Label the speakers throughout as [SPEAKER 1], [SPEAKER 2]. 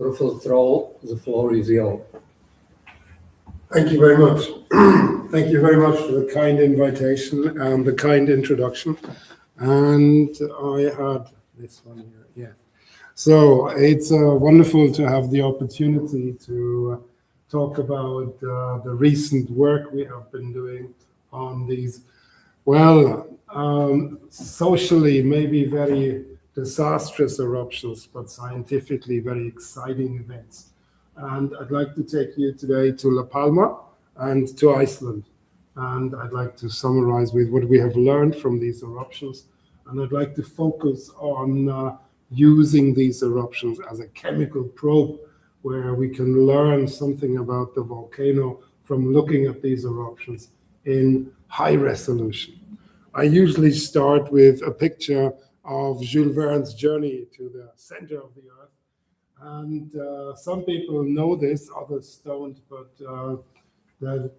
[SPEAKER 1] Professor Troll, the floor is yours.
[SPEAKER 2] Thank you very much. Thank you very much for the kind invitation and the kind introduction. And I had this one here, yeah. So it's wonderful to have the opportunity to talk about the recent work we have been doing on these, socially maybe very disastrous eruptions, but scientifically very exciting events. And I'd like to take you today to La Palma and to Iceland. And I'd like to summarize with what we have learned from these eruptions. And I'd like to focus on using these eruptions as a chemical probe where we can learn something about the volcano from looking at these eruptions in high resolution. I usually start with a picture of Jules Verne's journey to the center of the Earth. And some people know this, others don't, but the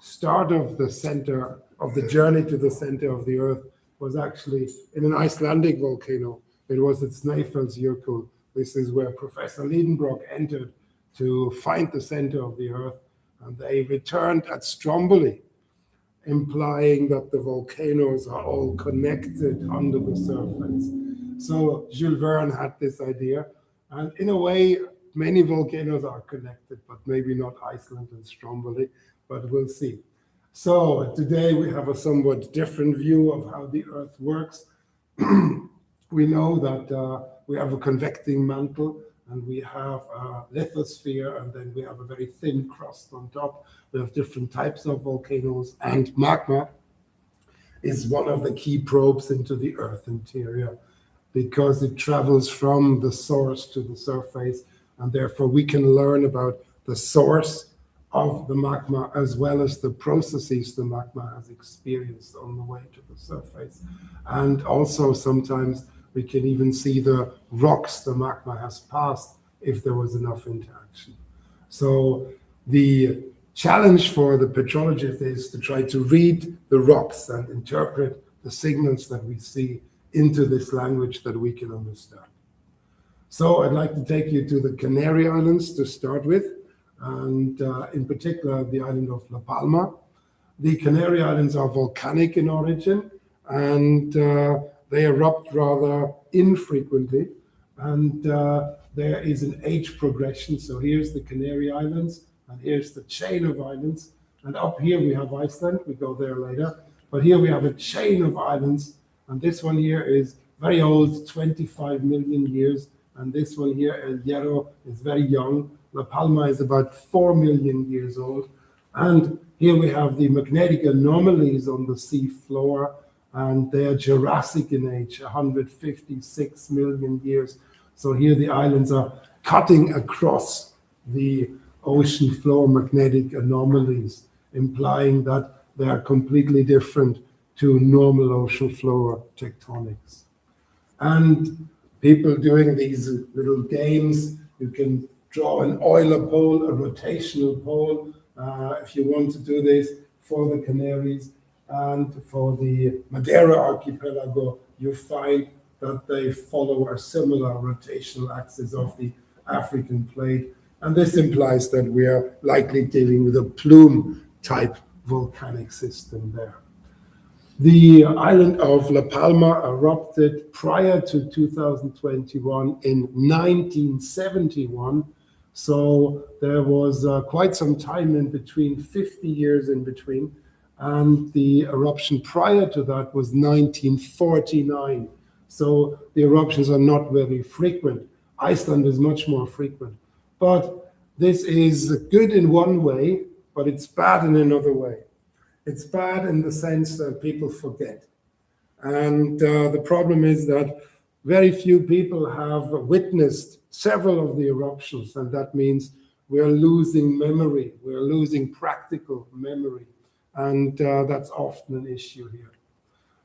[SPEAKER 2] start of the center of the journey to the center of the Earth was actually in an Icelandic volcano. It was at Snæfellsjökull. This is where Professor Liedenbrock entered to find the center of the Earth, and they returned at Stromboli, implying that the volcanoes are all connected under the surface. So Jules Verne had this idea, and in a way, many volcanoes are connected, but maybe not Iceland and Stromboli, but we'll see. So today we have a somewhat different view of how the Earth works. We know that we have a convecting mantle, and we have a lithosphere, and then we have a very thin crust on top. We have different types of volcanoes, and magma is one of the key probes into the Earth interior because it travels from the source to the surface, and therefore we can learn about the source of the magma as well as the processes the magma has experienced on the way to the surface. And also sometimes we can even see the rocks the magma has passed if there was enough interaction. So the challenge for the petrologist is to try to read the rocks and interpret the signals that we see into this language that we can understand. So I'd like to take you to the Canary Islands to start with, and in particular the island of La Palma. The Canary Islands are volcanic in origin, and they erupt rather infrequently, and there is an age progression. So here's the Canary Islands, and here's the chain of islands, and up here we have Iceland. We go there later, but here we have a chain of islands, and this one here is very old, 25 million years, and this one here, El Hierro, is very young. La Palma is about 4 million years old, and here we have the magnetic anomalies on the sea floor, and they are Jurassic in age, 156 million years. So here the islands are cutting across the ocean floor magnetic anomalies, implying that they are completely different to normal ocean floor tectonics. And people doing these little games, you can draw an Euler pole, a rotational pole, if you want to do this for the Canaries. And for the Madeira archipelago, you find that they follow a similar rotational axis of the African plate. And this implies that we are likely dealing with a plume-type volcanic system there. The island of La Palma erupted prior to 2021 in 1971. So there was quite some time in between, 50 years in between. And the eruption prior to that was 1949. So the eruptions are not very frequent. Iceland is much more frequent. But this is good in one way, but it's bad in another way. It's bad in the sense that people forget. And the problem is that very few people have witnessed several of the eruptions, and that means we're losing memory. We're losing practical memory. And that's often an issue here.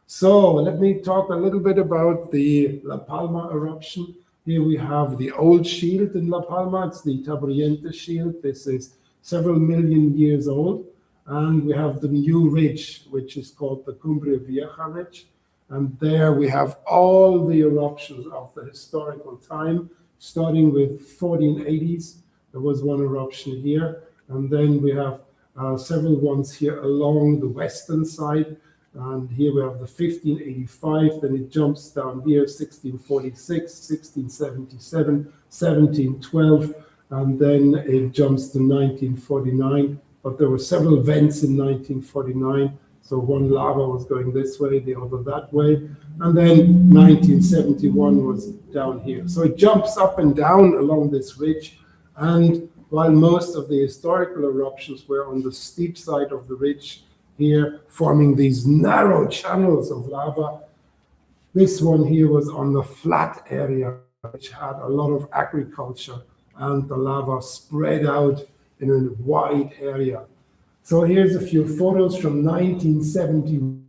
[SPEAKER 2] So let me talk a little bit about the La Palma eruption. Here we have the old shield in La Palma. It's the Taburiente shield. This is several million years old. And we have the new ridge, which is called the Cumbre Vieja ridge. And there we have all the eruptions of the historical time, starting with 1480s. There was one eruption here, and then we have several ones here along the western side. And here we have the 1585, then it jumps down here, 1646, 1677, 1712, and then it jumps to 1949. But there were several vents in 1949. So one lava was going this way, the other that way. And then 1971 was down here. So it jumps up and down along this ridge. And while most of the historical eruptions were on the steep side of the ridge, here forming these narrow channels of lava, this one here was on the flat area, which had a lot of agriculture, and the lava spread out in a wide area. So here's a few photos from 1970,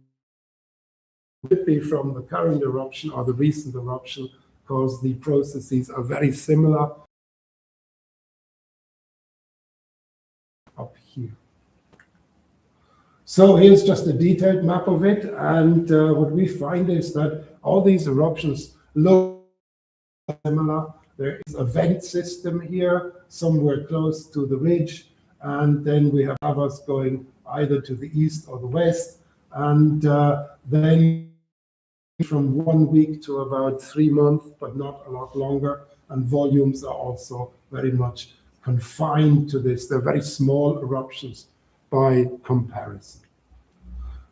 [SPEAKER 2] could be from the current eruption or the recent eruption, because the processes are very similar. Up here. So here's just a detailed map of it, and what we find is that all these eruptions look similar. There is a vent system here, somewhere close to the ridge, and then we have lavas going either to the east or the west, and then from 1 week to about 3 months, but not a lot longer, and volumes are also very much confined to this. They're very small eruptions by comparison.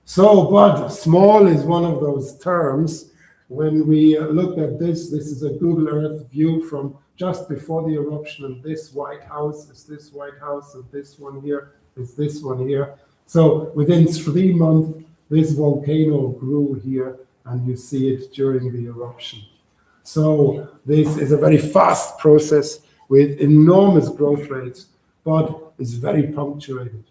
[SPEAKER 2] So, but small is one of those terms. When we look at this is a Google Earth view from just before the eruption, and this White House is this White House, and this one here is this one here. So within 3 months, this volcano grew here, and you see it during the eruption. So this is a very fast process with enormous growth rates, but it's very punctuated.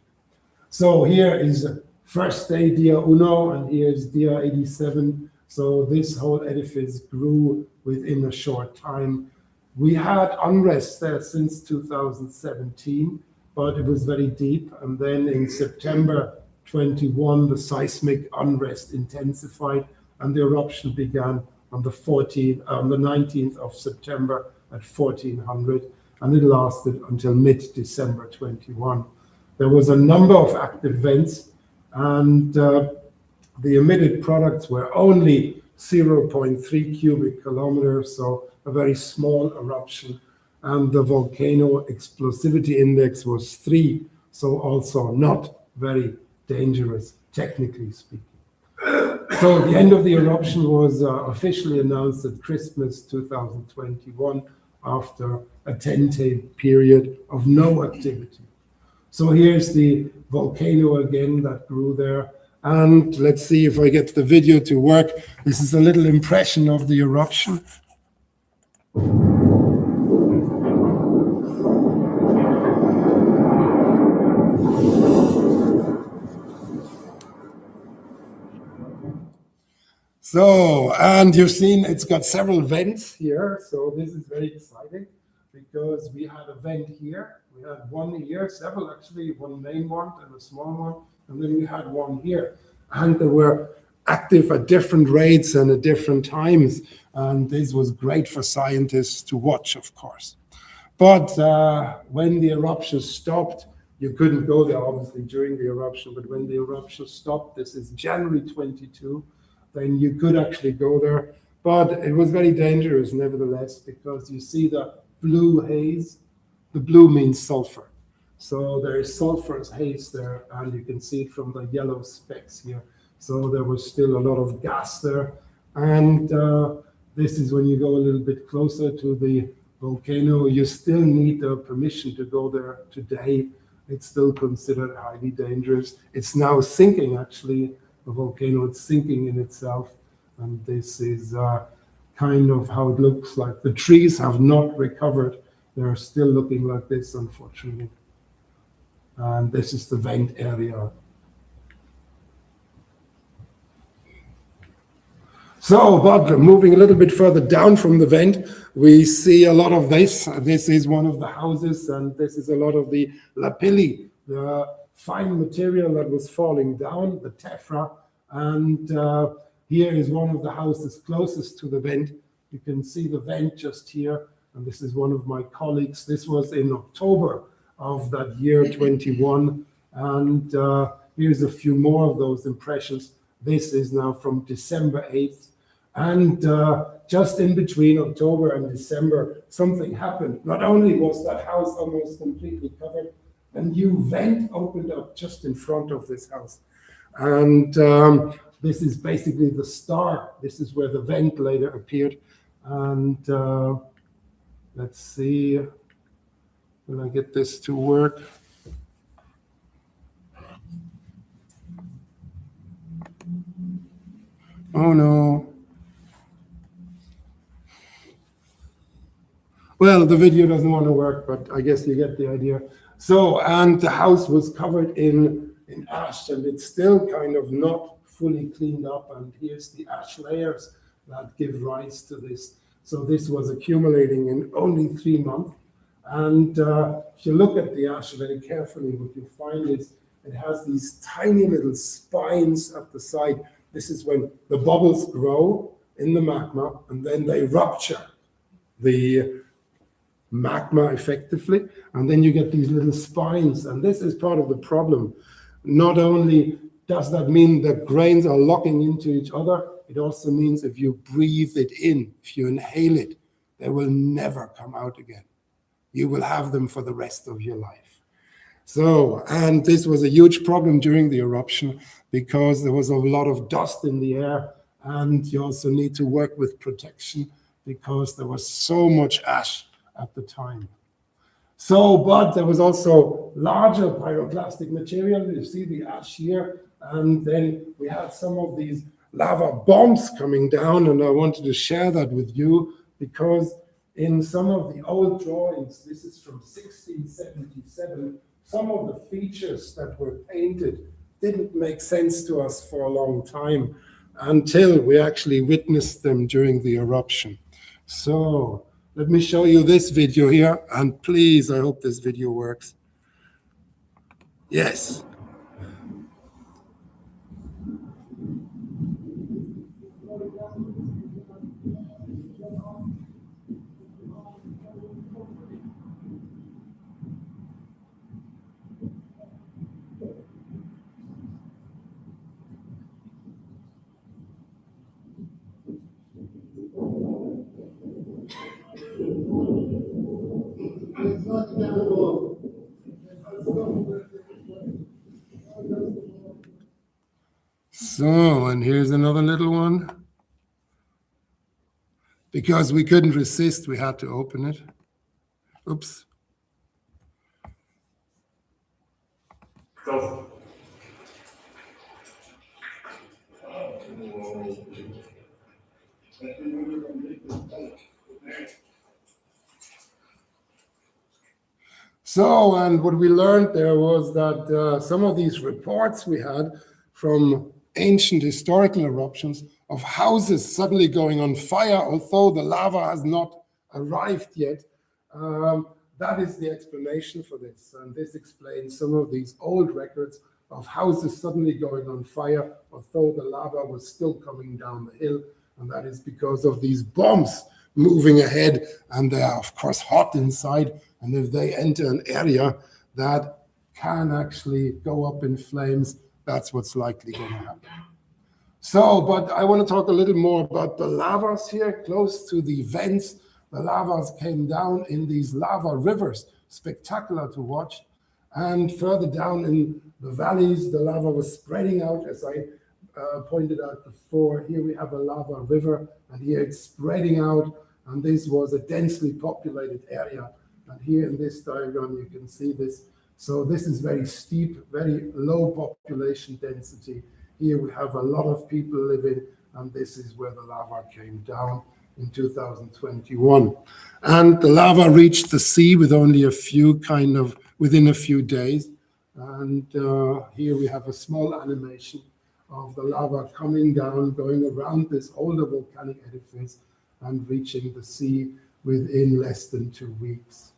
[SPEAKER 2] So here is first day Dia Uno, and here is Dia 87. So this whole edifice grew within a short time. We had unrest there since 2017, but it was very deep. And then in September 21, the seismic unrest intensified, and the eruption began on the 19th of September at 1400, and it lasted until mid-December 21. There was a number of active vents, and the emitted products were only 0.3 cubic kilometers, so a very small eruption. And the volcano explosivity index was 3, so also not very dangerous, technically speaking. So the end of the eruption was officially announced at Christmas 2021 after a 10-day period of no activity. So here's the volcano again that grew there. And let's see if I get the video to work. This is a little impression of the eruption. So, and you've seen it's got several vents here. So this is very exciting because we had a vent here. We had one here, several actually, one main one and a small one. And then we had one here. And they were active at different rates and at different times. And this was great for scientists to watch, of course. But when the eruption stopped, you couldn't go there, obviously, during the eruption. But when the eruption stopped, this is January 22, then you could actually go there. But it was very dangerous, nevertheless, because you see the blue haze. The blue means sulfur. So there is sulfurous haze there, and you can see it from the yellow specks here. So there was still a lot of gas there. And this is when you go a little bit closer to the volcano. You still need the permission to go there today. It's still considered highly dangerous. It's now sinking, actually. The volcano is sinking in itself. And this is kind of how it looks like. The trees have not recovered. They're still looking like this, unfortunately. And this is the vent area. So, but moving a little bit further down from the vent, we see a lot of this. This is one of the houses, and this is a lot of the lapilli, the fine material that was falling down, the tephra. And here is one of the houses closest to the vent. You can see the vent just here. and this is one of my colleagues. This was in October of that year 21, and here's a few more of those impressions. This is now from December 8th, and just in between October and December, something happened. Not only was that house almost completely covered, a new vent opened up just in front of this house. And this is basically the start. This is where the vent later appeared. And let's see, will I get this to work? Oh no. Well, the video doesn't want to work, but I guess you get the idea. So, and the house was covered in ash, and it's still kind of not fully cleaned up. And here's the ash layers that give rise to this. So this was accumulating in only 3 months. And if you look at the ash very carefully, what you find is it has these tiny little spines at the side. This is when the bubbles grow in the magma, and then they rupture the magma effectively, and then you get these little spines. And this is part of the problem. Not only does that mean that grains are locking into each other, it also means if you breathe it in, if you inhale it, they will never come out again. You will have them for the rest of your life. So, and this was a huge problem during the eruption because there was a lot of dust in the air, and you also need to work with protection because there was so much ash at the time. So, but there was also larger pyroclastic material. You see the ash here, and then we had some of these lava bombs coming down, and I wanted to share that with you because in some of the old drawings, this is from 1677, some of the features that were painted didn't make sense to us for a long time until we actually witnessed them during the eruption. So let me show you this video here, and please, I hope this video works. Yes. So, and here's another little one. Because we couldn't resist, we had to open it. Oops. So, and what we learned there was that some of these reports we had from ancient historical eruptions of houses suddenly going on fire, although the lava has not arrived yet. That is the explanation for this. And this explains some of these old records of houses suddenly going on fire, although the lava was still coming down the hill. And that is because of these bombs moving ahead, and they are, of course, hot inside. And if they enter an area that can actually go up in flames, that's what's likely going to happen. So, but I want to talk a little more about the lavas here, close to the vents. The lavas came down in these lava rivers, spectacular to watch. And further down in the valleys, the lava was spreading out, as I pointed out before. Here we have a lava river, and here it's spreading out, and this was a densely populated area. And here in this diagram, you can see this. So this is very steep, very low population density. Here we have a lot of people living, and this is where the lava came down in 2021. And the lava reached the sea with only a few within a few days. And here we have a small animation of the lava coming down, going around this older volcanic edifice and reaching the sea within less than 2 weeks.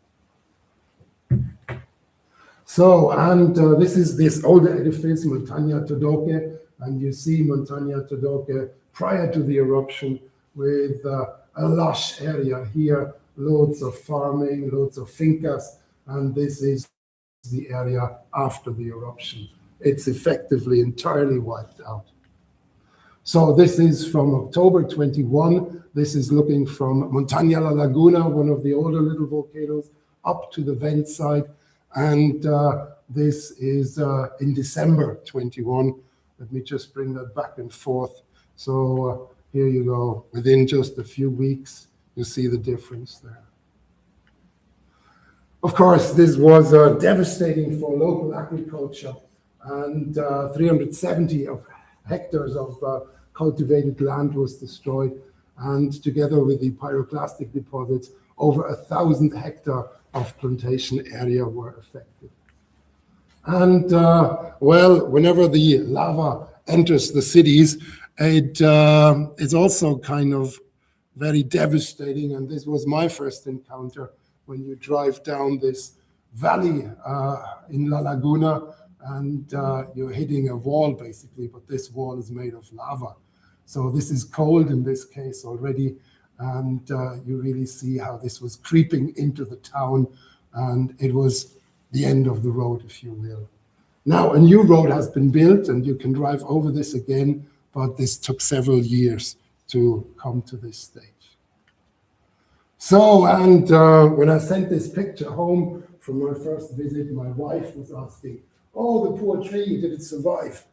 [SPEAKER 2] So, and this is this older edifice, Montaña Todoque, and you see Montaña Todoque prior to the eruption with a lush area here, loads of farming, loads of fincas, and this is the area after the eruption. It's effectively entirely wiped out. So this is from October 21. This is looking from Montaña La Laguna, one of the older little volcanoes, up to the vent side. And this is in December 21. Let me just bring that back and forth. So here you go. Within just a few weeks, you see the difference there. Of course, this was devastating for local agriculture, and 370 hectares of cultivated land was destroyed, and together with the pyroclastic deposits, over 1,000 hectares of plantation area were affected. And well, whenever the lava enters the cities, it is also kind of very devastating, and this was my first encounter when you drive down this valley in La Laguna, and you're hitting a wall basically, but this wall is made of lava. So this is cold in this case already, and you really see how this was creeping into the town, and it was the end of the road, if you will. Now a new road has been built and you can drive over this again, but this took several years to come to this stage. So, and when I sent this picture home from my first visit, my wife was asking, oh, the poor tree, did it survive?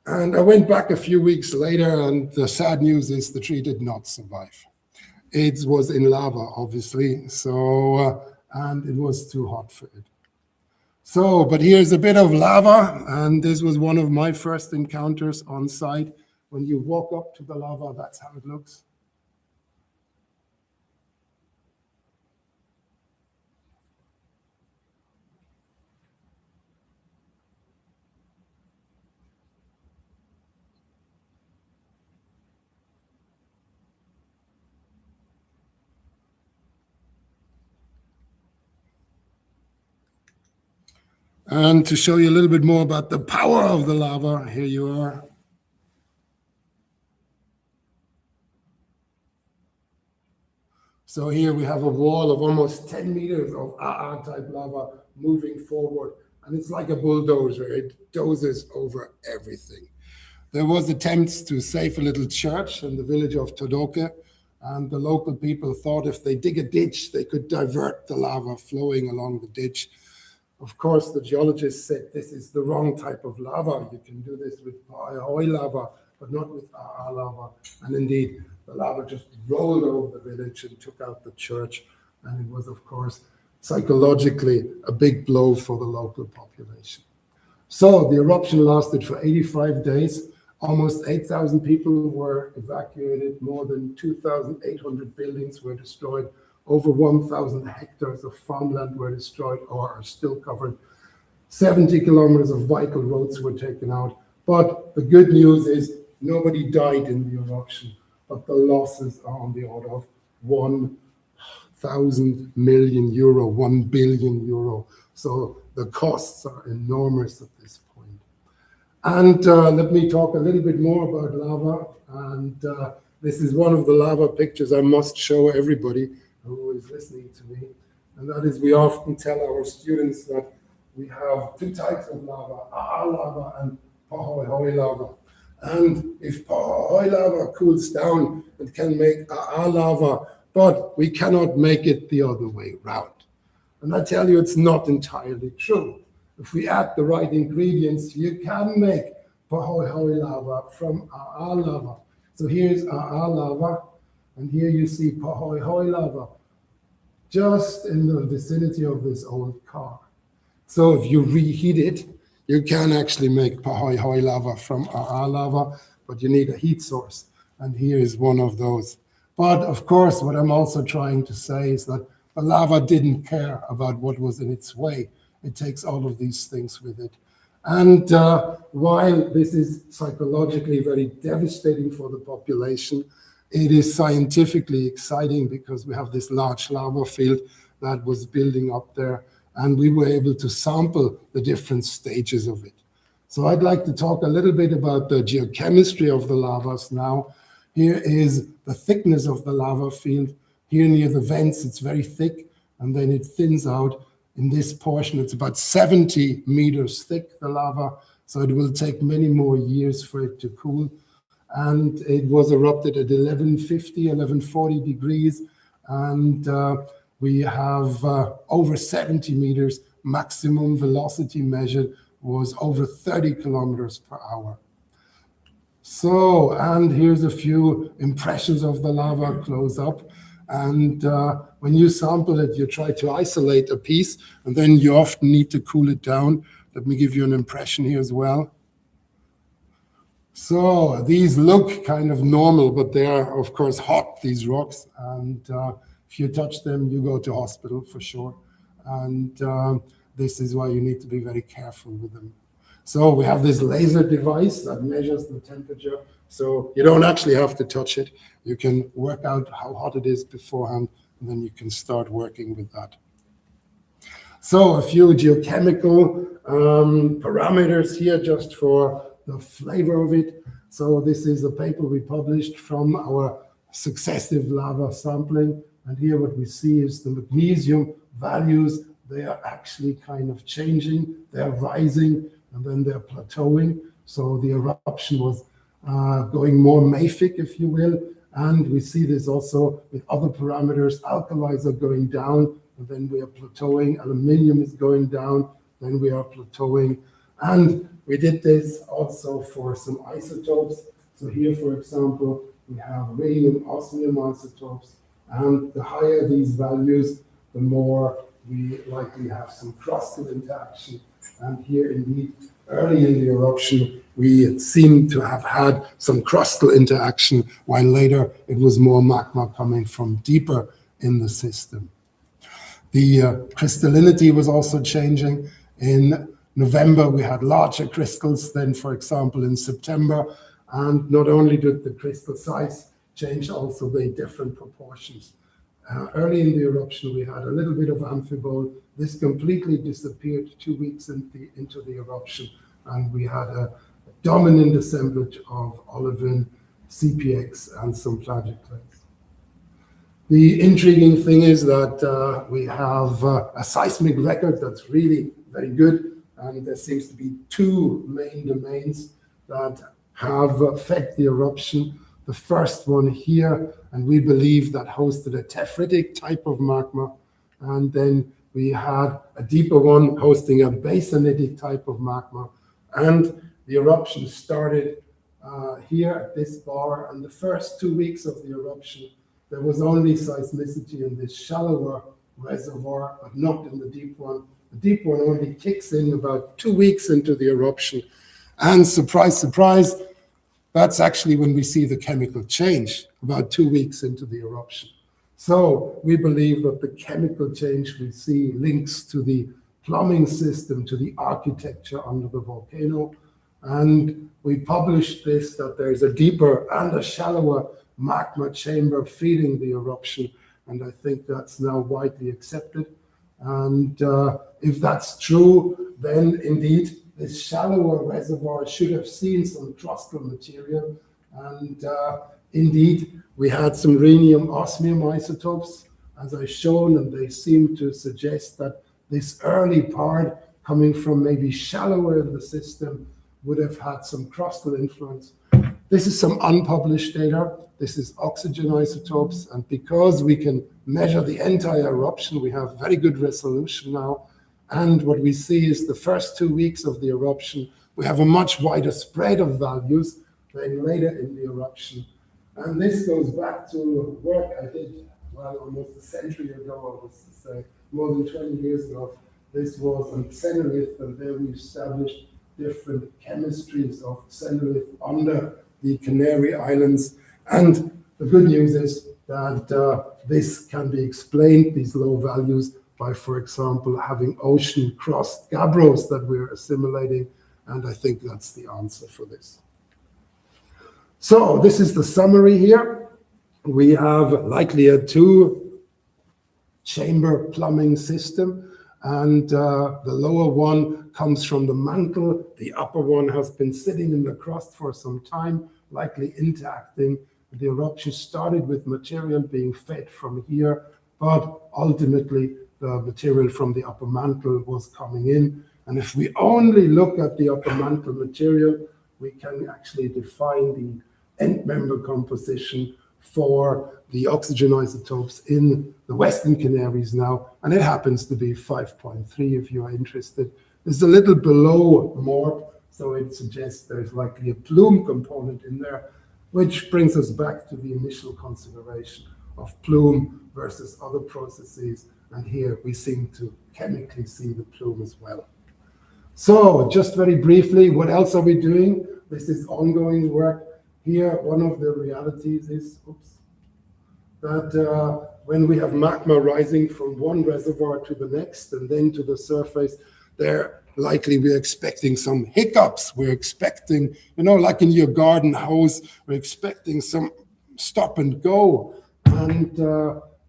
[SPEAKER 2] And I went back a few weeks later, and the sad news is the tree did not survive. It was in lava, obviously, so, and it was too hot for it. So, but here's a bit of lava, and this was one of my first encounters on site. When you walk up to the lava, that's how it looks. And to show you a little bit more about the power of the lava, here you are. So here we have a wall of almost 10 meters of type lava moving forward. And it's like a bulldozer. It dozes over everything. There was attempts to save a little church in the village of Todoke. And the local people thought if they dig a ditch, they could divert the lava flowing along the ditch. Of course, the geologists said this is the wrong type of lava. You can do this with Pa'ahoi lava, but not with lava. And indeed, the lava just rolled over the village and took out the church. And it was, of course, psychologically a big blow for the local population. So the eruption lasted for 85 days. Almost 8,000 people were evacuated. More than 2,800 buildings were destroyed. Over 1,000 hectares of farmland were destroyed or are still covered. 70 kilometers of vital roads were taken out. But the good news is nobody died in the eruption, but the losses are on the order of 1,000 million euro, 1 billion euro. So the costs are enormous at this point. And let me talk a little bit more about lava. And this is one of the lava pictures I must show everybody who is listening to me. And that is, we often tell our students that we have two types of lava, lava and Pa'ahoi lava. And if Pa'ahoi lava cools down, it can make lava, but we cannot make it the other way round. And I tell you, it's not entirely true. If we add the right ingredients, you can make Pa'ahoi lava from lava. So here's lava, and here you see Pa'ahoi lava, just in the vicinity of this old car. So if you reheat it, you can actually make Pa'ahoi lava from lava, but you need a heat source. And here is one of those. But of course, what I'm also trying to say is that the lava didn't care about what was in its way. It takes all of these things with it. And while this is psychologically very devastating for the population, it is scientifically exciting because we have this large lava field that was building up there, and we were able to sample the different stages of it. So I'd like to talk a little bit about the geochemistry of the lavas now. Here is the thickness of the lava field. Here near the vents, it's very thick, and then it thins out. In this portion, it's about 70 meters thick, the lava, so it will take many more years for it to cool. And it was erupted at 1150, 1140 degrees, and we have over 70 meters. Maximum velocity measured was over 30 kilometers per hour. So, and here's a few impressions of the lava close up. And when you sample it, you try to isolate a piece, and then you often need to cool it down. Let me give you an impression here as well. So these look kind of normal, but they are, of course, hot, these rocks. And if you touch them, you go to hospital for sure. And this is why you need to be very careful with them. So we have this laser device that measures the temperature. So you don't actually have to touch it. You can work out how hot it is beforehand, and then you can start working with that. So a few geochemical parameters here just for the flavor of it. So this is a paper we published from our successive lava sampling. And here what we see is the magnesium values. They are actually kind of changing. They're rising, and then they're plateauing. So the eruption was going more mafic, if you will. And we see this also with other parameters. Alkalis are going down, and then we are plateauing. Aluminium is going down, then we are plateauing. And we did this also for some isotopes. So here, for example, we have radium osmium isotopes. And the higher these values, the more we likely have some crustal interaction. And here, indeed, early in the eruption, we seem to have had some crustal interaction, while later it was more magma coming from deeper in the system. The crystallinity was also changing. In November, we had larger crystals than, for example, in September. And not only did the crystal size change, also the different proportions. Early in the eruption, we had a little bit of amphibole. This completely disappeared 2 weeks into the eruption, and we had a dominant assemblage of olivine, CPX, and some plagioclase. The intriguing thing is that we have a seismic record that's really very good, and there seems to be two main domains that have fed the eruption. The first one here, and we believe that hosted a tephritic type of magma. And then we had a deeper one hosting a basanitic type of magma. And the eruption started here at this bar. And the first 2 weeks of the eruption, there was only seismicity in this shallower reservoir, but not in the deep one. The deep one only kicks in about 2 weeks into the eruption. And surprise, surprise, that's actually when we see the chemical change, about 2 weeks into the eruption. So we believe that the chemical change we see links to the plumbing system, to the architecture under the volcano. And we published this, that there's a deeper and a shallower magma chamber feeding the eruption. And I think that's now widely accepted. And if that's true, then indeed, this shallower reservoir should have seen some crustal material. And indeed, we had some rhenium osmium isotopes, as I've shown, and they seem to suggest that this early part coming from maybe shallower in the system would have had some crustal influence. This is some unpublished data. This is oxygen isotopes. And because we can measure the entire eruption, we have very good resolution now. And what we see is the first 2 weeks of the eruption, we have a much wider spread of values than later in the eruption. And this goes back to work I did, well, almost a century ago, I was to say, more than 20 years ago. This was on xenolith, and there we established different chemistries of xenolith under the Canary Islands. And the good news is that this can be explained, these low values, by, for example, having ocean-crossed gabbros that we're assimilating, and I think that's the answer for this. So this is the summary here. We have likely a two-chamber plumbing system, and the lower one comes from the mantle. The upper one has been sitting in the crust for some time, likely interacting, The eruption started with material being fed from here, but ultimately the material from the upper mantle was coming in. And if we only look at the upper mantle material, we can actually define the end member composition for the oxygen isotopes in the Western Canaries now, and it happens to be 5.3 if you are interested. It's a little below MORP, so it suggests there's likely a plume component in there, which brings us back to the initial consideration of plume versus other processes, and here we seem to chemically see the plume as well. So just very briefly, what else are we doing? This is ongoing work. Here, one of the realities is, that when we have magma rising from one reservoir to the next and then to the surface, we're expecting some hiccups. We're expecting, like in your garden house, we're expecting some stop and go. And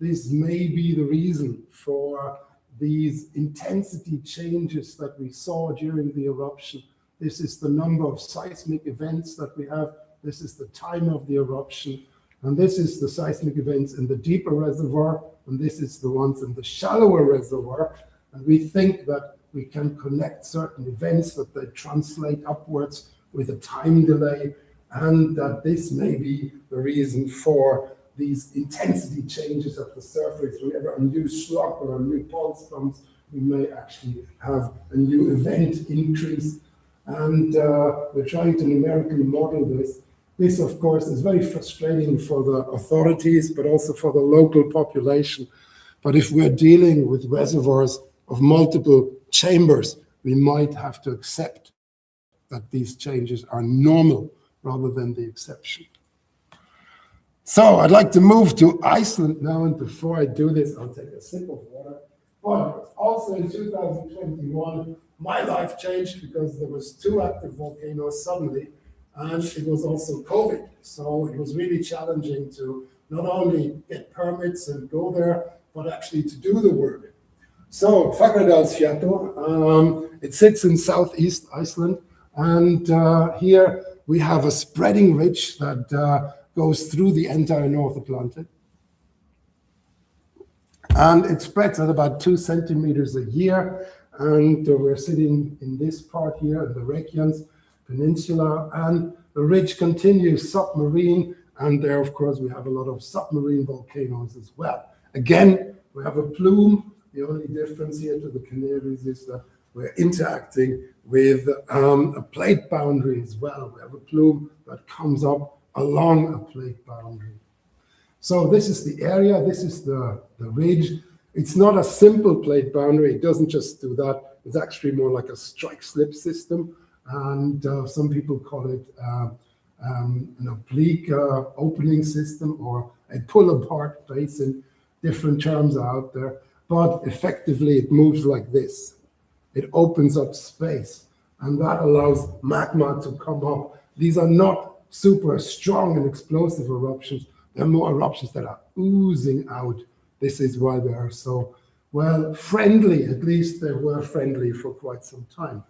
[SPEAKER 2] this may be the reason for these intensity changes that we saw during the eruption. This is the number of seismic events that we have. This is the time of the eruption. And this is the seismic events in the deeper reservoir. And this is the ones in the shallower reservoir. And we think that we can connect certain events, that they translate upwards with a time delay. And that this may be the reason for these intensity changes at the surface. Whenever a new slug or a new pulse comes, we may actually have a new event increase. And we're trying to numerically model this. This, of course, is very frustrating for the authorities, but also for the local population. But if we're dealing with reservoirs of multiple chambers, we might have to accept that these changes are normal rather than the exception. So I'd like to move to Iceland now, and before I do this, I'll take a sip of water. But also in 2021, my life changed because there was 2 active volcanoes suddenly, and it was also COVID. So it was really challenging to not only get permits and go there, but actually to do the work. So Fagradalsfjall, it sits in southeast Iceland, and here we have a spreading ridge that goes through the entire North Atlantic. And it spreads at about 2 centimeters a year. And we're sitting in this part here, in the Eruptions Peninsula, and the ridge continues submarine. And there, of course, we have a lot of submarine volcanoes as well. Again, we have a plume. The only difference here to the Canaries is that we're interacting with a plate boundary as well. We have a plume that comes up along a plate boundary. So this is the area, this is the ridge. It's not a simple plate boundary, it doesn't just do that. It's actually more like a strike-slip system. And some people call it an oblique opening system or a pull-apart basin. Different terms are out there. But effectively, it moves like this. It opens up space, and that allows magma to come up. These are not super strong and explosive eruptions. They're more eruptions that are oozing out. This is why they are so, well, friendly. At least they were friendly for quite some time.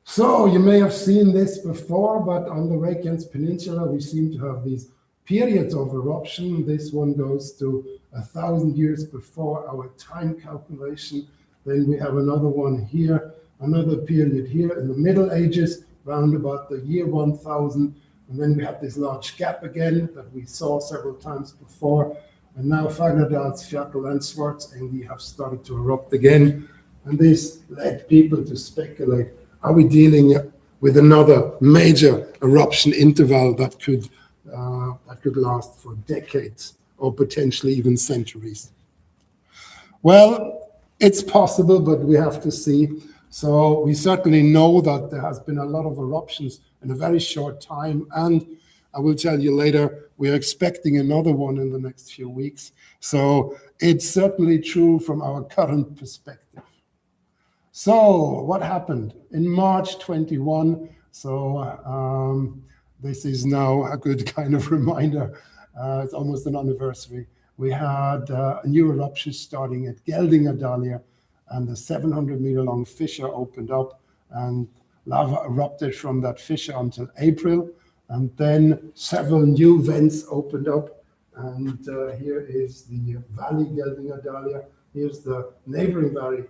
[SPEAKER 2] So you may have seen this before, but on the Eruptions Peninsula, we seem to have these periods of eruption. This one goes to 1,000 years before our time calculation. Then we have another one here, another period here in the Middle Ages, round about the year 1000. And then we have this large gap again that we saw several times before. And now Fagradalsfjall and Svartsengi have started to erupt again. And this led people to speculate, are we dealing with another major eruption interval that could last for decades or potentially even centuries? Well, it's possible, but we have to see. So we certainly know that there has been a lot of eruptions in a very short time, and I will tell you later, we're expecting another one in the next few weeks. So it's certainly true from our current perspective. So what happened in March 21? So this is now a good kind of reminder. It's almost an anniversary. We had a new eruption starting at Geldingadalir, and the 700-meter long fissure opened up, and lava erupted from that fissure until April. And then several new vents opened up. And here is the Valley Geldinger. Here's the neighboring valley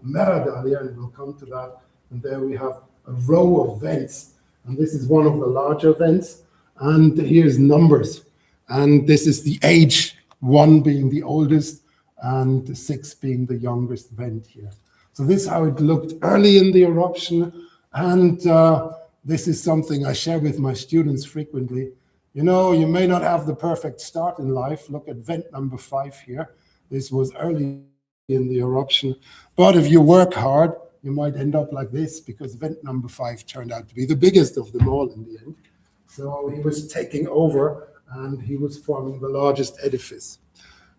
[SPEAKER 2] Meradalia, and we'll come to that. And there we have a row of vents. And this is one of the larger vents. And here's numbers. And this is the age, 1 being the oldest and 6 being the youngest vent here. So this is how it looked early in the eruption. And this is something I share with my students frequently. You know, you may not have the perfect start in life. Look at vent number 5 here. This was early in the eruption. But if you work hard, you might end up like this, because vent number 5 turned out to be the biggest of them all in the end. So he was taking over and he was forming the largest edifice.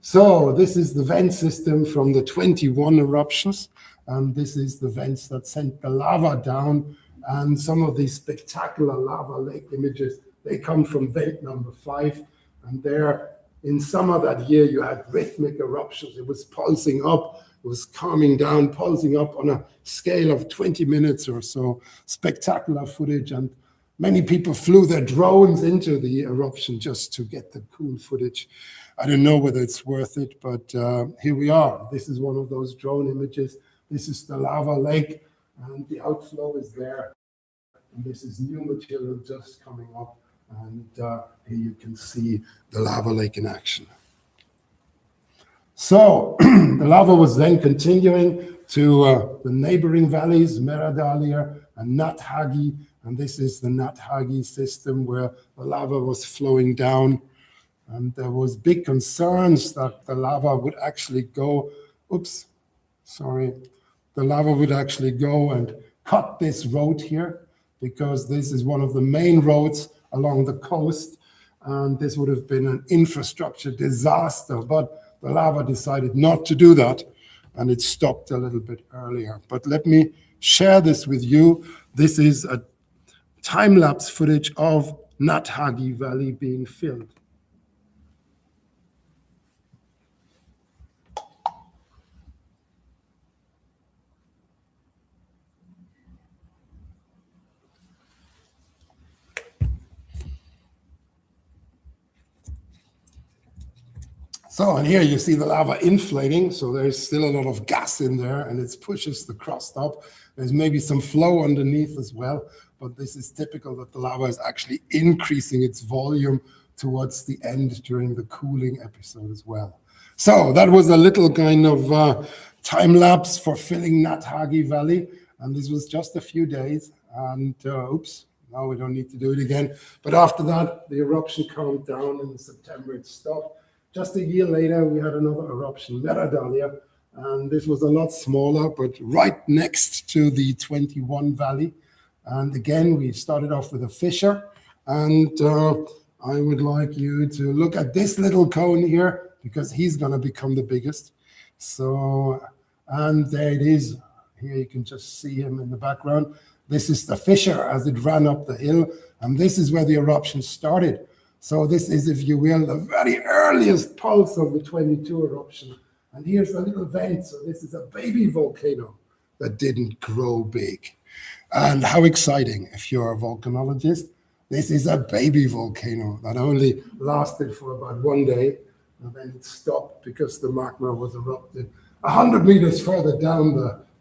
[SPEAKER 2] So this is the vent system from the 21 eruptions. And this is the vents that sent the lava down. And some of these spectacular lava lake images, they come from vent number 5. And there, in summer that year, you had rhythmic eruptions. It was pulsing up, it was calming down, pulsing up on a scale of 20 minutes or so. Spectacular footage. And many people flew their drones into the eruption just to get the cool footage. I don't know whether it's worth it, but here we are. This is one of those drone images. This is the lava lake, and the outflow is there. And this is new material just coming up. And here you can see the lava lake in action. So the lava was then continuing to the neighboring valleys, Meradalia and Nathagi. And this is the Nathagi system where the lava was flowing down. And there was big concerns that the lava would actually go, the lava would actually go and cut this road here, because this is one of the main roads along the coast. And this would have been an infrastructure disaster, but the lava decided not to do that. And it stopped a little bit earlier. But let me share this with you. This is a time-lapse footage of Nathagi Valley being filled. So, and here you see the lava inflating, so there's still a lot of gas in there, and it pushes the crust up. There's maybe some flow underneath as well, but this is typical that the lava is actually increasing its volume towards the end during the cooling episode as well. So that was a little kind of time lapse for filling Nathagi Valley, and this was just a few days, and now we don't need to do it again. But after that, the eruption calmed down, and in September it stopped. Just a year later, we had another eruption, Meradalia, and this was a lot smaller, but right next to the 21 valley. And again, we started off with a fissure, and I would like you to look at this little cone here, because he's going to become the biggest. So, and there it is. Here you can just see him in the background. This is the fissure as it ran up the hill, and this is where the eruption started. So this is, if you will, the very earliest pulse of the 22 eruption. And here's a little vent. So this is a baby volcano that didn't grow big. And how exciting, if you're a volcanologist, this is a baby volcano that only lasted for about 1 day. And then it stopped because the magma was erupted 100 meters further down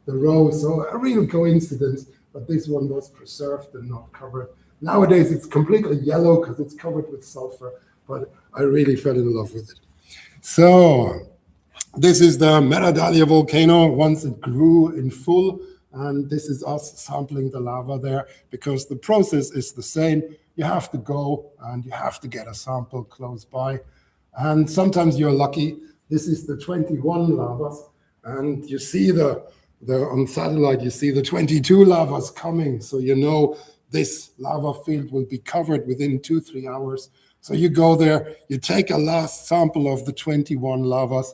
[SPEAKER 2] the road. So a real coincidence, but this one was preserved and not covered. Nowadays, it's completely yellow because it's covered with sulfur, but I really fell in love with it. So this is the Meradalia volcano once it grew in full, and this is us sampling the lava there, because the process is the same. You have to go and you have to get a sample close by, and sometimes you're lucky. This is the 21 lavas, and you see on satellite, you see the 22 lavas coming, so you know this lava field will be covered within 2-3 hours. So you go there, you take a last sample of the 21 lavas,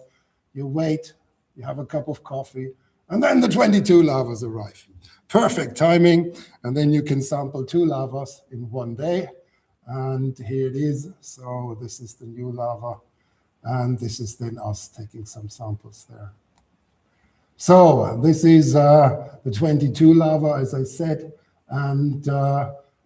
[SPEAKER 2] you wait, you have a cup of coffee, and then the 22 lavas arrive. Perfect timing, and then you can sample 2 lavas in 1 day. And here it is. So this is the new lava, and this is then us taking some samples there. So this is the 22 lava, as I said. And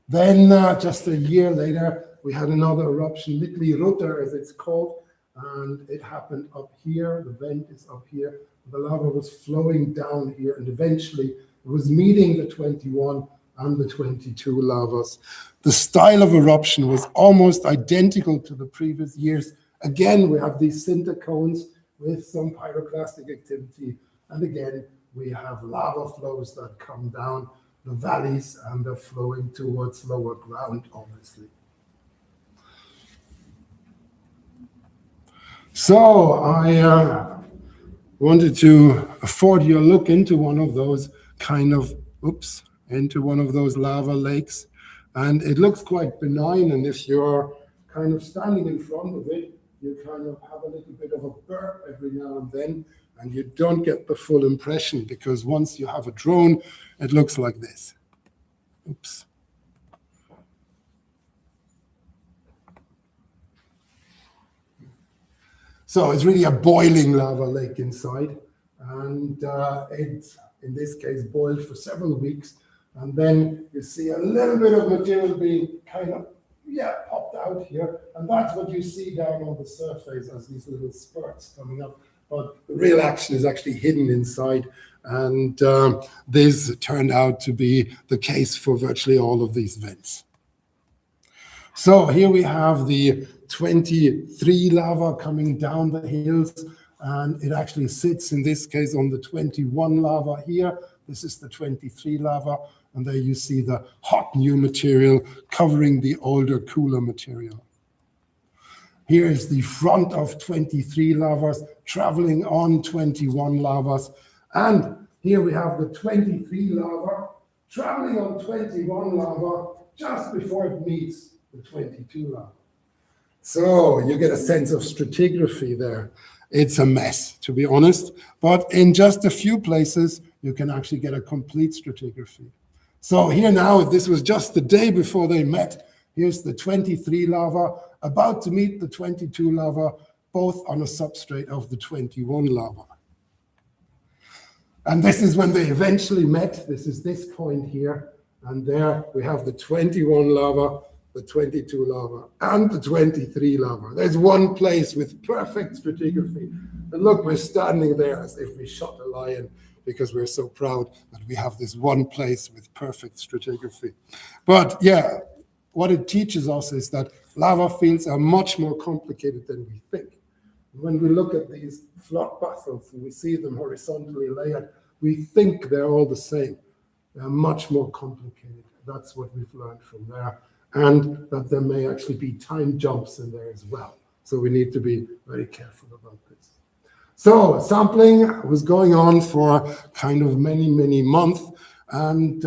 [SPEAKER 2] Then just a year later, we had another eruption, Little Rutter as it's called, and it happened up here. The vent is up here. The lava was flowing down here, and eventually it was meeting the 21 and the 22 lavas. The style of eruption was almost identical to the previous years. Again, we have these cinder cones with some pyroclastic activity, and again, we have lava flows that come down the valleys and they're flowing towards lower ground, obviously. So I wanted to afford you a look into one of those into one of those lava lakes. And it looks quite benign. And if you're kind of standing in front of it, you kind of have a little bit of a burp every now and then, and you don't get the full impression because once you have a drone, it looks like this. Oops. So it's really a boiling lava lake inside, and it, in this case, boiled for several weeks, and then you see a little bit of material being kind of, popped out here, and that's what you see down on the surface as these little spurts coming up, but the real action is actually hidden inside, and this turned out to be the case for virtually all of these vents. So here we have the 23 lava coming down the hills, and it actually sits in this case on the 21 lava here. This is the 23 lava, and there you see the hot new material covering the older, cooler material. Here is the front of 23 lavas traveling on 21 lavas, and here we have the 23 lava traveling on 21 lava just before it meets the 22 lava. So you get a sense of stratigraphy there. It's a mess, to be honest, but in just a few places, you can actually get a complete stratigraphy. So here now, this was just the day before they met. Here's the 23 lava about to meet the 22 lava, both on a substrate of the 21 lava. And this is when they eventually met. This is this point here. And there we have the 21 lava, the 22 lava, and the 23 lava. There's one place with perfect stratigraphy. And look, we're standing there as if we shot a lion because we're so proud that we have this one place with perfect stratigraphy. But yeah, what it teaches us is that lava fields are much more complicated than we think. When we look at these flat basalts and we see them horizontally layered, we think they're all the same. They're much more complicated. That's what we've learned from there. And that there may actually be time jumps in there as well. So we need to be very careful about this. So sampling was going on for kind of many, many months. And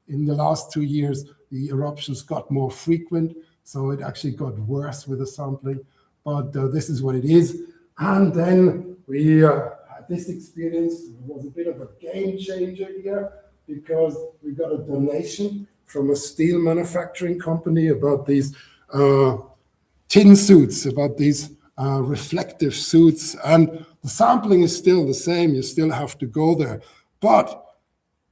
[SPEAKER 2] in the last 2 years, the eruptions got more frequent. So it actually got worse with the sampling. But this is what it is. And then we had this experience. It was a bit of a game changer here because we got a donation from a steel manufacturing company about these tin suits, about these reflective suits. And the sampling is still the same. You still have to go there. But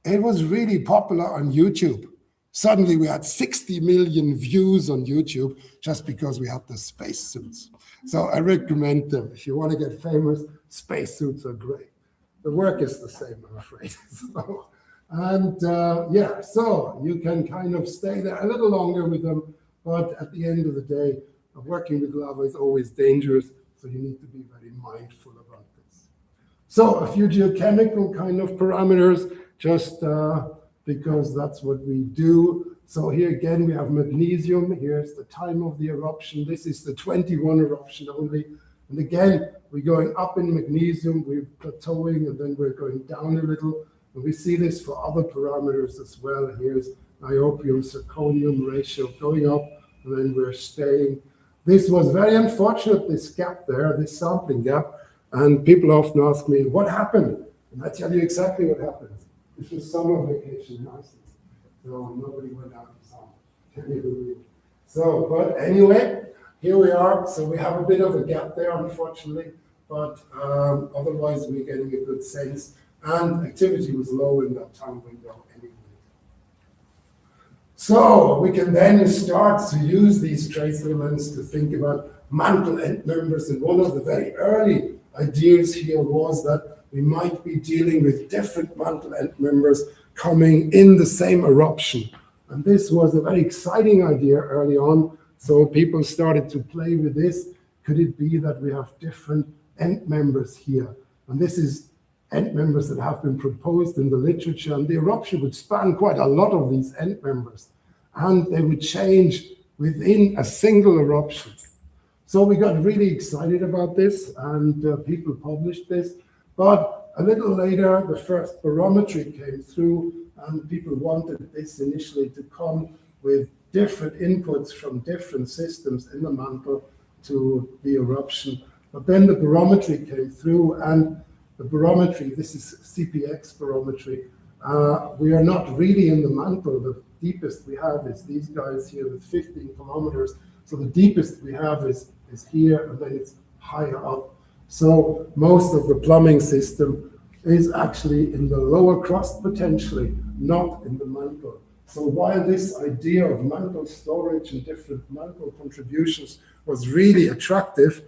[SPEAKER 2] it was really popular on YouTube. Suddenly we had 60 million views on YouTube just because we had the space suits. So I recommend them. If you want to get famous, space suits are great. The work is the same, I'm afraid. So you can kind of stay there a little longer with them, but at the end of the day, working with lava is always dangerous, so you need to be very mindful about this. So a few geochemical kind of parameters, just because that's what we do. So here again, we have magnesium. Here's the time of the eruption. This is the 21 eruption only. And again, we're going up in magnesium, we're plateauing, and then we're going down a little. And we see this for other parameters as well. Here's niobium-zirconium ratio going up, and then we're staying. This was very unfortunate, this gap there, this sampling gap. And people often ask me, what happened? And I tell you exactly what happened. This was summer vacation in Iceland. So nobody went out to sample. So, but anyway, here we are. So we have a bit of a gap there, unfortunately. But otherwise, we're getting a good sense. And activity was low in that time window anyway. So we can then start to use these trace elements to think about mantle end members. And one of the very early ideas here was that we might be dealing with different mantle end members coming in the same eruption. And this was a very exciting idea early on. So people started to play with this. Could it be that we have different end members here? And this is end members that have been proposed in the literature, and the eruption would span quite a lot of these end members, and they would change within a single eruption. So we got really excited about this, and people published this. But a little later, the first barometry came through, and people wanted this initially to come with different inputs from different systems in the mantle to the eruption. But then the barometry came through, and the barometry, this is CPX barometry. We are not really in the mantle. The deepest we have is these guys here with 15 kilometers. So the deepest we have is here, and then it's higher up. So most of the plumbing system is actually in the lower crust potentially, not in the mantle. So while this idea of mantle storage and different mantle contributions was really attractive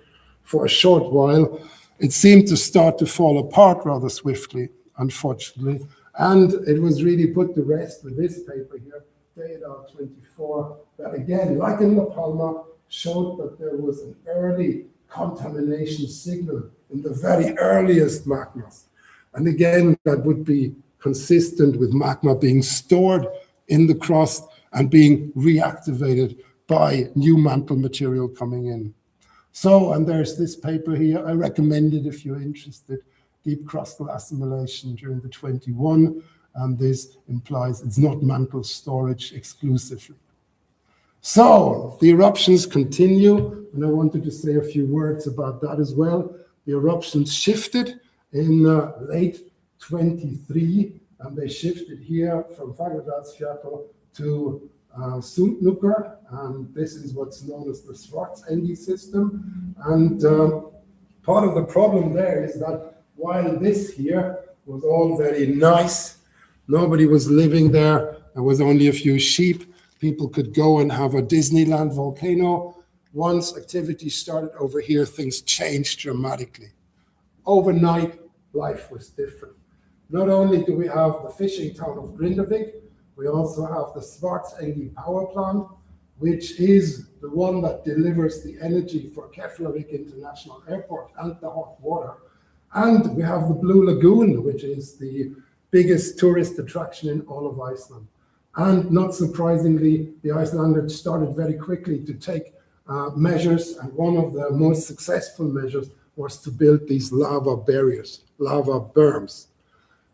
[SPEAKER 2] for a short while, it seemed to start to fall apart rather swiftly, unfortunately. And it was really put to rest with this paper here, Data 24, that again, like in La Palma, showed that there was an early contamination signal in the very earliest magmas. And again, that would be consistent with magma being stored in the crust and being reactivated by new mantle material coming in. So, and there's this paper here, I recommend it if you're interested, deep crustal assimilation during the 21, and this implies it's not mantle storage exclusively. So, the eruptions continue, and I wanted to say a few words about that as well. The eruptions shifted in late 23, and they shifted here from Fagradalsfjall to Sundnúkar, and this is what's known as the Svartsengi system. And part of the problem there is that while this here was all very nice, nobody was living there, there was only a few sheep, people could go and have a Disneyland volcano. Once activity started over here, things changed dramatically. Overnight, life was different. Not only do we have the fishing town of Grindavik, we also have the Svartsengi power plant, which is the one that delivers the energy for Keflavik International Airport and the hot water. And we have the Blue Lagoon, which is the biggest tourist attraction in all of Iceland. And not surprisingly, the Icelanders started very quickly to take measures, and one of the most successful measures was to build these lava barriers, lava berms.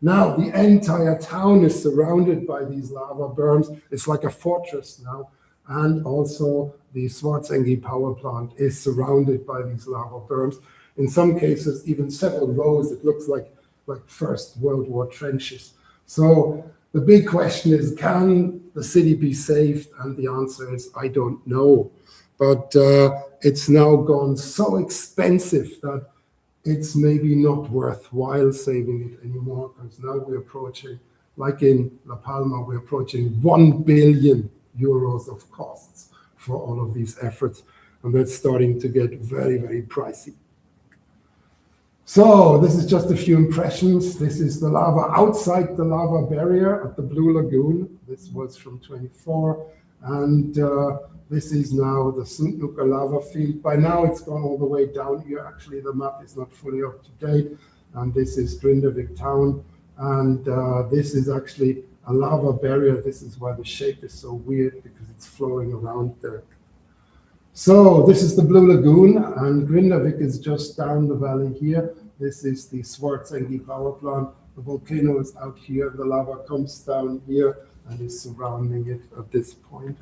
[SPEAKER 2] Now, the entire town is surrounded by these lava berms. It's like a fortress now. And also the Svartsengi power plant is surrounded by these lava berms. In some cases, even several rows. It looks like First World War trenches. So the big question is, can the city be saved? And the answer is, I don't know. But it's now gone so expensive that it's maybe not worthwhile saving it anymore, because now we're approaching, like in La Palma, we're approaching 1 billion euros of costs for all of these efforts. And that's starting to get very, very pricey. So this is just a few impressions. This is the lava outside the lava barrier at the Blue Lagoon. This was from 24. And this is now the Sundnúkar lava field. By now it's gone all the way down here. Actually, the map is not fully up to date. And this is Grindavik town. And this is actually a lava barrier. This is why the shape is so weird, because it's flowing around there. So this is the Blue Lagoon, and Grindavik is just down the valley here. This is the Svartsengi power plant. The volcano is out here. The lava comes down here and is surrounding it at this point.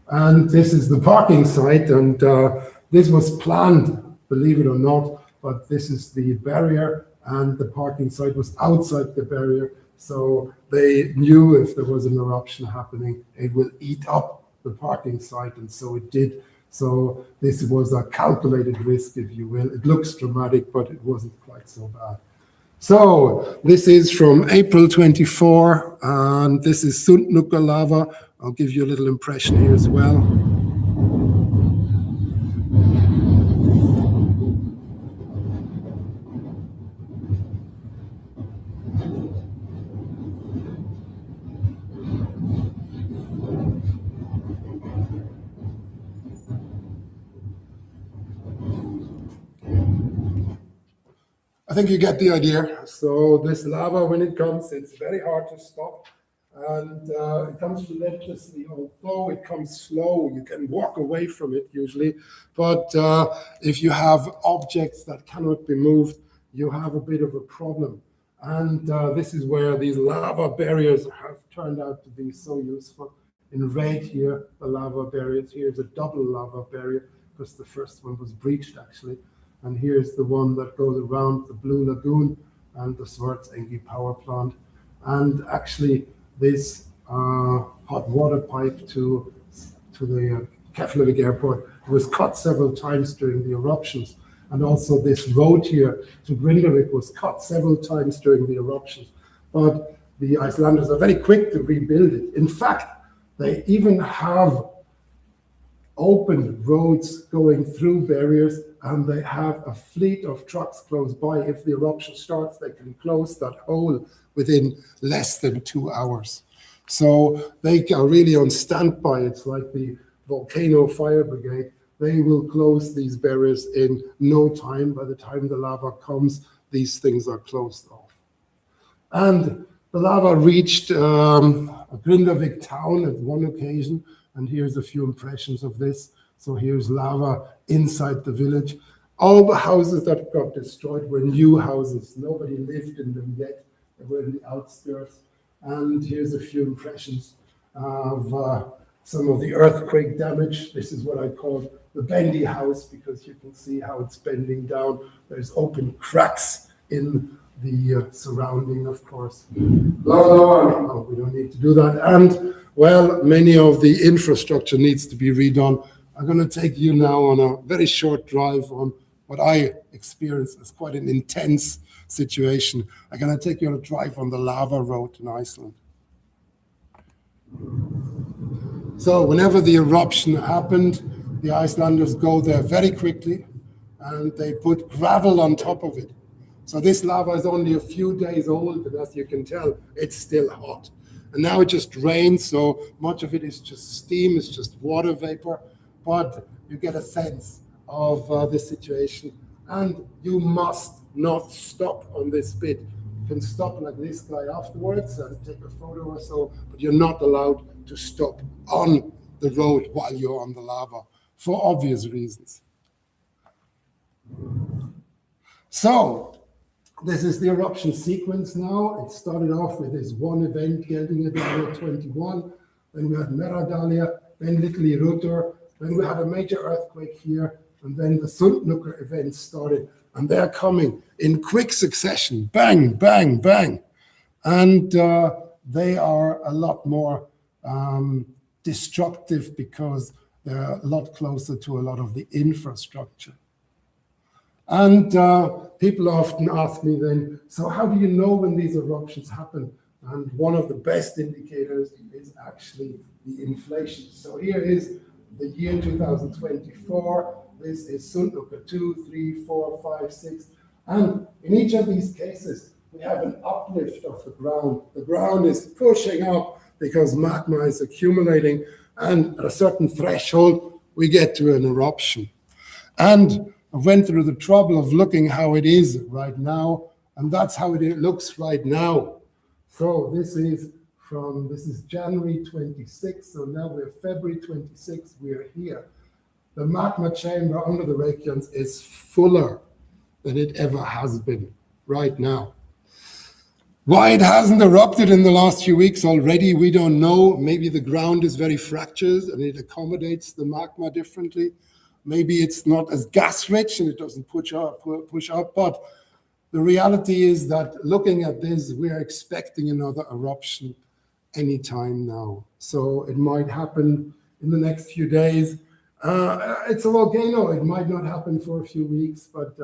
[SPEAKER 2] And this is the parking site, and this was planned, believe it or not, but this is the barrier, and the parking site was outside the barrier. So they knew if there was an eruption happening, it will eat up the parking site, and so it did. So this was a calculated risk, if you will. It looks dramatic, but it wasn't quite so bad. So this is from April 24, and this is Sundnucker lava. I'll give you a little impression here as well. I think you get the idea. So this lava, when it comes, it's very hard to stop. And it comes relentlessly, although it comes slow. You can walk away from it usually. But if you have objects that cannot be moved, you have a bit of a problem. And this is where these lava barriers have turned out to be so useful. In red here, the lava barriers. Here's a double lava barrier because the first one was breached actually. And here's the one that goes around the Blue Lagoon and the Schwarzenegger power plant. And actually, this hot water pipe to the Keflavik airport was cut several times during the eruptions. And also this road here to Grindavik was cut several times during the eruptions. But the Icelanders are very quick to rebuild it. In fact, they even have open roads going through barriers, and they have a fleet of trucks close by. If the eruption starts, they can close that hole within less than 2 hours. So they are really on standby. It's like the Volcano fire brigade. They will close these barriers in no time. By the time the lava comes, these things are closed off. And the lava reached Grindavik town at one occasion, and here's a few impressions of this. So here's lava inside the village. All the houses that got destroyed were new houses. Nobody lived in them yet. They were in the outskirts. And here's a few impressions of some of the earthquake damage. This is what I call the bendy house, because you can see how it's bending down. There's open cracks in the surrounding, of course. No, we don't need to do that. And, well, many of the infrastructure needs to be redone. I'm going to take you now on a very short drive on what I experienced as quite an intense situation. I'm going to take you on a drive on the lava road in Iceland. So whenever the eruption happened, the Icelanders go there very quickly, and they put gravel on top of it. So this lava is only a few days old, and as you can tell, it's still hot. And now it just rains, so much of it is just steam, it's just water vapor, but you get a sense of the situation. And you must not stop on this bit. You can stop like this guy afterwards and take a photo or so, but you're not allowed to stop on the road while you're on the lava, for obvious reasons. So, this is the eruption sequence now. It started off with this one event, Geldingadalur 21, then we had Meradalia, then Little Rutur, then we had a major earthquake here, and then the Sundnucker event started, and they're coming in quick succession, bang, bang, bang. And they are a lot more destructive because they're a lot closer to a lot of the infrastructure. And people often ask me then, so how do you know when these eruptions happen? And one of the best indicators is actually the inflation. So here is the year 2024. This is Sundnucker 2, 3, 4, 5, 6. And in each of these cases, we have an uplift of the ground. The ground is pushing up because magma is accumulating. And at a certain threshold, we get to an eruption. And I went through the trouble of looking how it is right now, and that's how it looks right now. So this is January 26th, so now we're February 26th, we're here. The magma chamber under the Reykjanes is fuller than it ever has been right now. Why it hasn't erupted in the last few weeks already, we don't know. Maybe the ground is very fractured and it accommodates the magma differently. Maybe it's not as gas rich and it doesn't push up, but the reality is that looking at this, we're expecting another eruption anytime now. So it might happen in the next few days. It's a volcano. It might not happen for a few weeks, but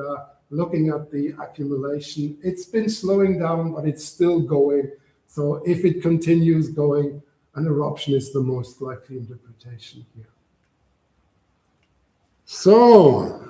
[SPEAKER 2] looking at the accumulation, it's been slowing down, but it's still going. So if it continues going, an eruption is the most likely interpretation here. So,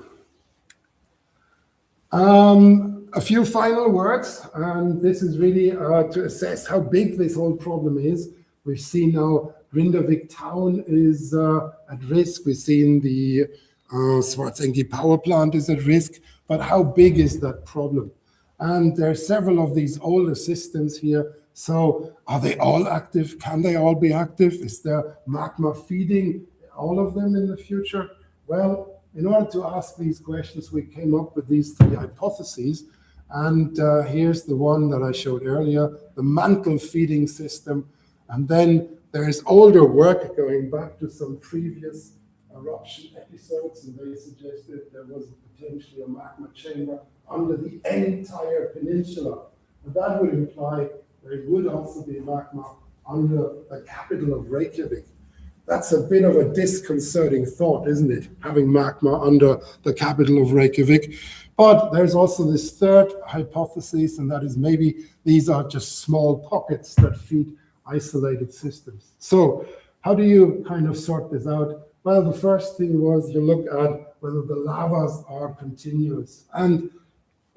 [SPEAKER 2] a few final words, and this is really to assess how big this whole problem is. We've seen now Grindavik town is at risk. We've seen the Svartsengi power plant is at risk, but how big is that problem? And there are several of these older systems here. So are they all active? Can they all be active? Is there magma feeding all of them in the future? Well, in order to ask these questions, we came up with these three hypotheses. And here's the one that I showed earlier, the mantle feeding system. And then there's older work going back to some previous eruption episodes, and they suggested there was potentially a magma chamber under the entire peninsula. And that would imply there would also be magma under the capital of Reykjavik. That's a bit of a disconcerting thought, isn't it? Having magma under the capital of Reykjavik. But there's also this third hypothesis, and that is maybe these are just small pockets that feed isolated systems. So how do you kind of sort this out? Well, the first thing was you look at whether the lavas are continuous. And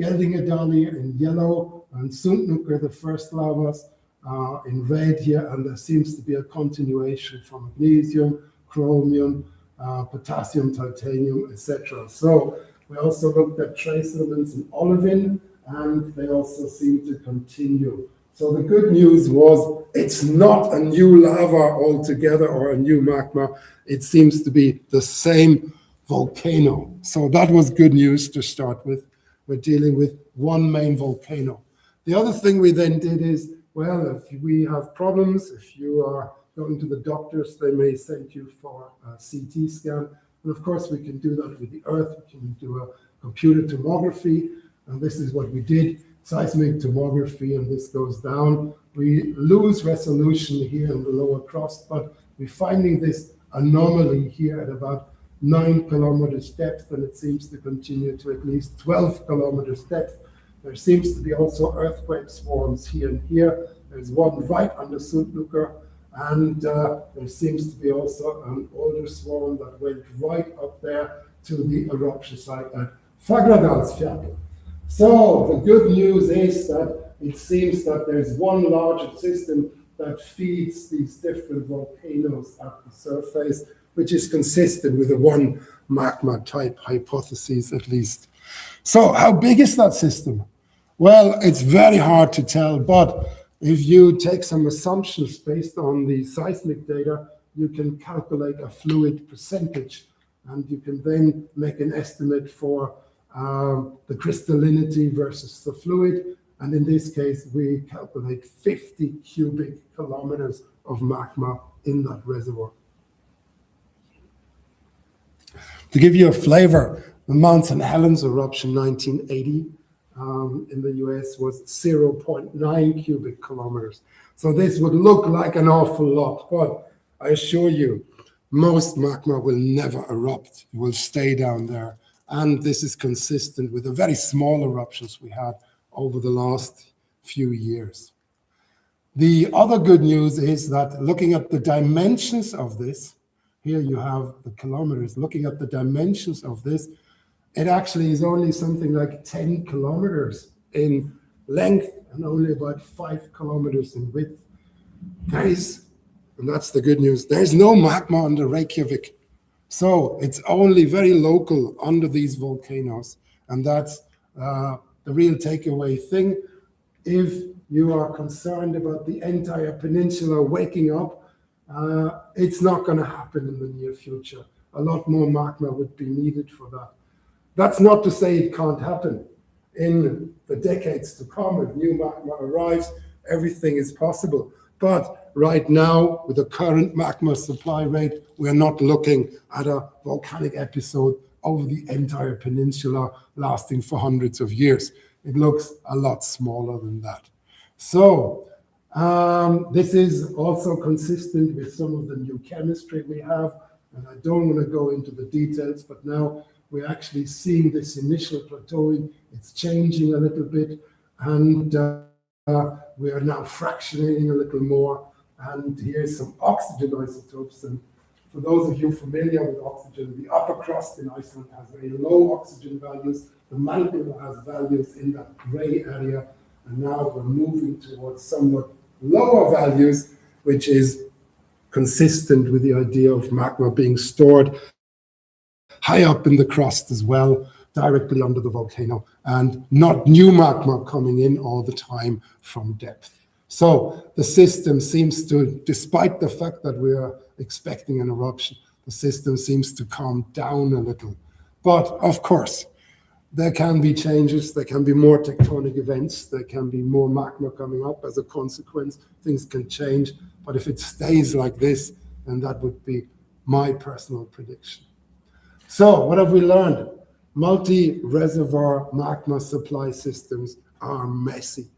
[SPEAKER 2] Geldingadali in yellow and Sundnúkar, the first lavas, in red here, and there seems to be a continuation from magnesium, chromium, potassium, titanium, etc. So we also looked at trace elements in olivine, and they also seem to continue. So the good news was it's not a new lava altogether or a new magma. It seems to be the same volcano. So that was good news to start with. We're dealing with one main volcano. The other thing we then did is, well, if we have problems, if you are going to the doctors, they may send you for a CT scan. And of course, we can do that with the Earth. We can do a computer tomography. And this is what we did, seismic tomography, and this goes down. We lose resolution here in the lower crust, but we're finding this anomaly here at about 9 kilometers depth, and it seems to continue to at least 12 kilometers depth. There seems to be also earthquake swarms here and here. There's one right under Sundnúkar, and there seems to be also an older swarm that went right up there to the eruption site at Fagradalsfjall. So the good news is that it seems that there's one larger system that feeds these different volcanoes at the surface, which is consistent with the one magma type hypothesis at least. So how big is that system? Well, it's very hard to tell, but if you take some assumptions based on the seismic data, you can calculate a fluid percentage, and you can then make an estimate for the crystallinity versus the fluid. And in this case, we calculate 50 cubic kilometers of magma in that reservoir. To give you a flavor, the Mount St. Helens eruption 1980 in the US was 0.9 cubic kilometers. So this would look like an awful lot, but I assure you, most magma will never erupt. It will stay down there. And this is consistent with the very small eruptions we had over the last few years. The other good news is that looking at the dimensions of this, here you have the kilometers, looking at the dimensions of this, it actually is only something like 10 kilometers in length and only about 5 kilometers in width. Guys, and that's the good news, there's no magma under Reykjavik. So it's only very local under these volcanoes. And that's the real takeaway thing. If you are concerned about the entire peninsula waking up, it's not going to happen in the near future. A lot more magma would be needed for that. That's not to say it can't happen. In the decades to come, if new magma arrives, everything is possible. But right now, with the current magma supply rate, we're not looking at a volcanic episode over the entire peninsula lasting for hundreds of years. It looks a lot smaller than that. So this is also consistent with some of the new chemistry we have. And I don't want to go into the details, but now we're actually seeing this initial plateauing. It's changing a little bit, and we are now fractionating a little more. And here's some oxygen isotopes. And for those of you familiar with oxygen, the upper crust in Iceland has very low oxygen values. The mantle has values in that gray area. And now we're moving towards somewhat lower values, which is consistent with the idea of magma being stored high up in the crust as well, directly under the volcano, and not new magma coming in all the time from depth. So the system seems to, despite the fact that we are expecting an eruption, the system seems to calm down a little. But of course, there can be changes, there can be more tectonic events, there can be more magma coming up as a consequence, things can change. But if it stays like this, then that would be my personal prediction. So what have we learned? Multi-reservoir magma supply systems are messy.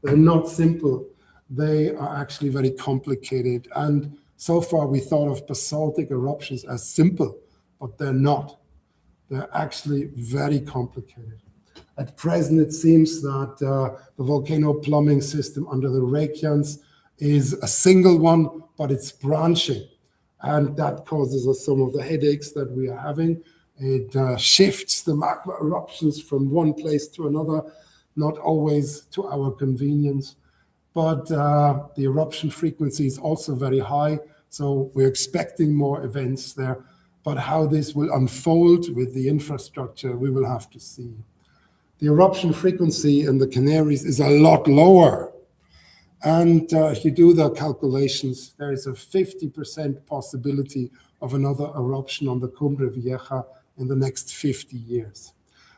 [SPEAKER 2] They're not simple. They are actually very complicated. And so far we thought of basaltic eruptions as simple, but they're not. They're actually very complicated. At present, it seems that the volcano plumbing system under the Reykjans is a single one, but it's branching. And that causes us some of the headaches that we are having. It shifts the magma eruptions from one place to another, not always to our convenience. But the eruption frequency is also very high, so we're expecting more events there. But how this will unfold with the infrastructure, we will have to see. The eruption frequency in the Canaries is a lot lower. And if you do the calculations, there is a 50% possibility of another eruption on the Cumbre Vieja in the next 50 years.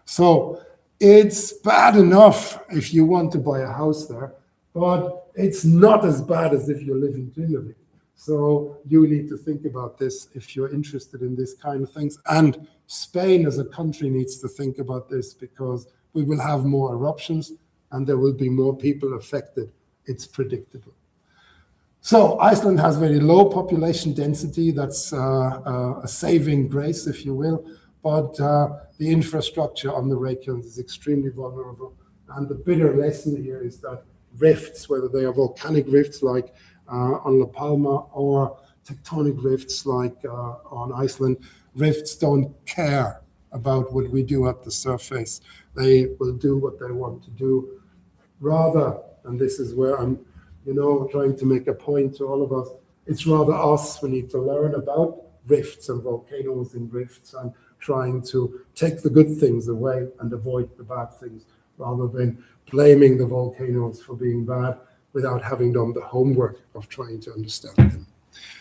[SPEAKER 2] So it's bad enough if you want to buy a house there, but it's not as bad as if you live in Trinidad. So you need to think about this if you're interested in this kind of things. And Spain as a country needs to think about this because we will have more eruptions and there will be more people affected. It's predictable. So Iceland has very low population density. That's a saving grace, if you will. But the infrastructure on the Reykjanes is extremely vulnerable. And the bitter lesson here is that rifts, whether they are volcanic rifts like on La Palma or tectonic rifts like on Iceland, rifts don't care about what we do at the surface. They will do what they want to do. Rather, and this is where I'm, trying to make a point to all of us, it's rather us who need to learn about rifts and volcanoes in rifts and trying to take the good things away and avoid the bad things, rather than blaming the volcanoes for being bad without having done the homework of trying to understand them.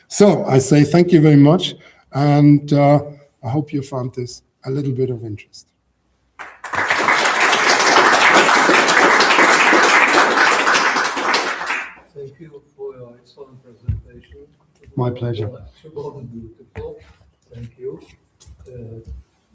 [SPEAKER 2] So I say thank you very much, and I hope you found this a little bit of interest.
[SPEAKER 1] Thank you for your excellent presentation.
[SPEAKER 2] My pleasure.
[SPEAKER 1] Beautiful.